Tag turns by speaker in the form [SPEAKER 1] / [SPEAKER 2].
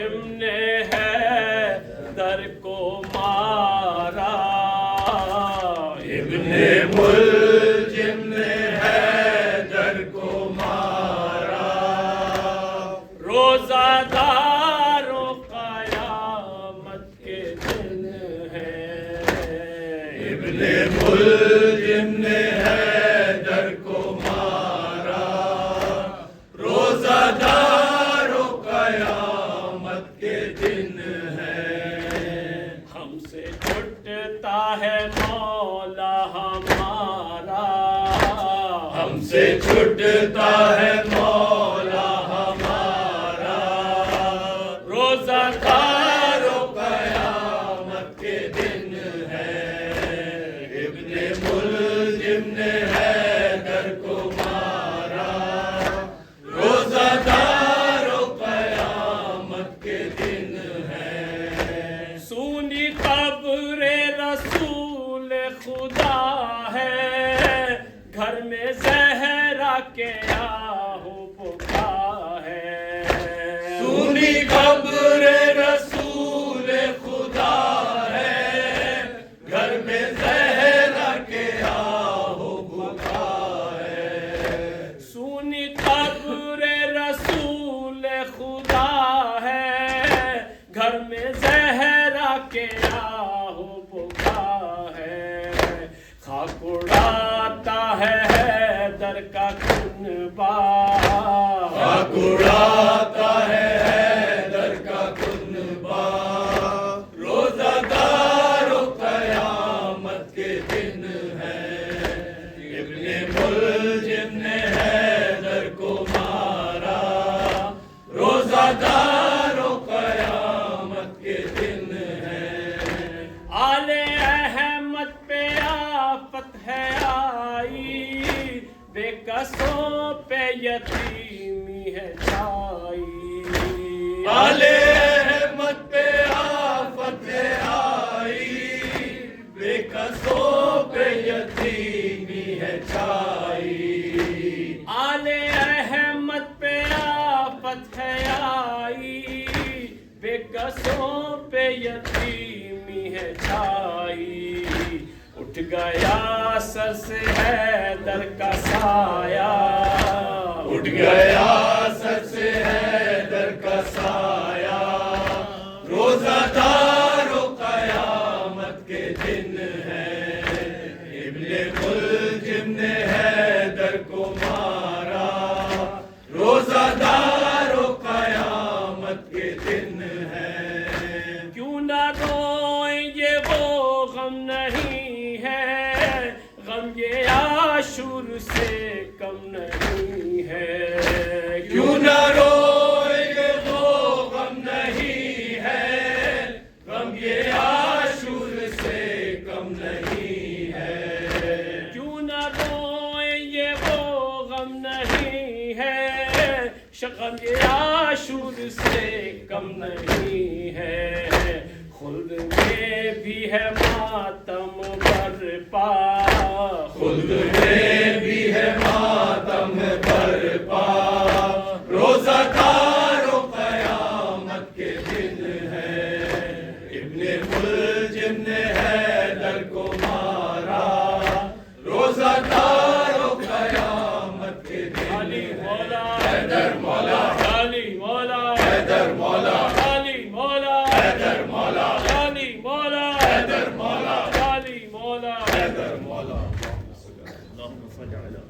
[SPEAKER 1] ملجم نے حیدر کو مارا،
[SPEAKER 2] ابن ملجم نے حیدر کو مارا،
[SPEAKER 1] روزہ داروں قیامت کے دن ہے،
[SPEAKER 2] ابن ملجم نے حیدر کو مارا، روزہ داروں قیامت کے دن ہے،
[SPEAKER 1] ہم سے چھٹتا ہے مولا ہمارا،
[SPEAKER 2] ہم سے چھٹتا ہے مولا ہمارا،
[SPEAKER 1] روزہ داروں
[SPEAKER 2] قیامت کے دن ہے، ابن ملجم نے حیدر کو مارا، روزہ داروں قیامت کے دن ہے،
[SPEAKER 1] سونی قبر رسول خدا ہے، گھر میں زہرا کے آہو بکا ہے،
[SPEAKER 2] سونی قبر رسول خدا ہے، گھر میں زہرا کے آہو بکا ہے،
[SPEAKER 1] سونی قبر رسول خدا ہے، گھر میں زہرا کے آہو بکا ہے، خاک اڑاتا ہے حیدر کا کنبہ،
[SPEAKER 2] خاک اڑاتا ہے حیدر کا کنبہ، روزہ داروں قیامت کے دن ہے، ابن ملجم نے حیدر کو مارا، روزہ داروں قیامت کے دن ہے،
[SPEAKER 1] آل احمد پہ آفت ہے آئی، بے کسوں پہ یتیمی ہے چھائی،
[SPEAKER 2] آل احمد پہ آفت ہے آئی، بے کسوں پہ یتیمی ہے چھائی،
[SPEAKER 1] آل احمد پہ آفت ہے آئی، بے کسوں پہ یتیمی ہے چھائی، اٹھ گیا سر سے حیدر کا سایہ،
[SPEAKER 2] اٹھ گیا سر سے حیدر کا سایہ، روزہ داروں قیامت کے دن ہے، ابن ملجم نے حیدر کو مارا، روزہ داروں قیامت کے دن ہے،
[SPEAKER 1] کیوں نہ روئیں یہ وہ غم نہیں ہے، غم یہ عاشور سے کم نہیں ہے،
[SPEAKER 2] کیوں نہ روئے یہ وہ غم نہیں ہے، غم یہ عاشور سے کم نہیں ہے،
[SPEAKER 1] کیوں نہ روئیں یہ وہ غم نہیں ہے، غم یہ عاشور سے کم نہیں ہے، خلد میں بھی ہے ماتم برپا،
[SPEAKER 2] خلد میں بھی ہے ماتم برپا، روزہ داروں قیامت کے دن ہے، ابن ملجم نے حیدر کو مارا، روزہ داروں قیامت کے دن
[SPEAKER 1] علی مولا
[SPEAKER 2] حیدر مولا،
[SPEAKER 1] علی مولا
[SPEAKER 2] حیدر مولا،
[SPEAKER 1] علی مولا
[SPEAKER 2] حیدر مولا،
[SPEAKER 1] علی مولا
[SPEAKER 2] حیدر مولا،
[SPEAKER 1] علی مولا
[SPEAKER 2] حیدر مولا۔
[SPEAKER 1] اللهم صل على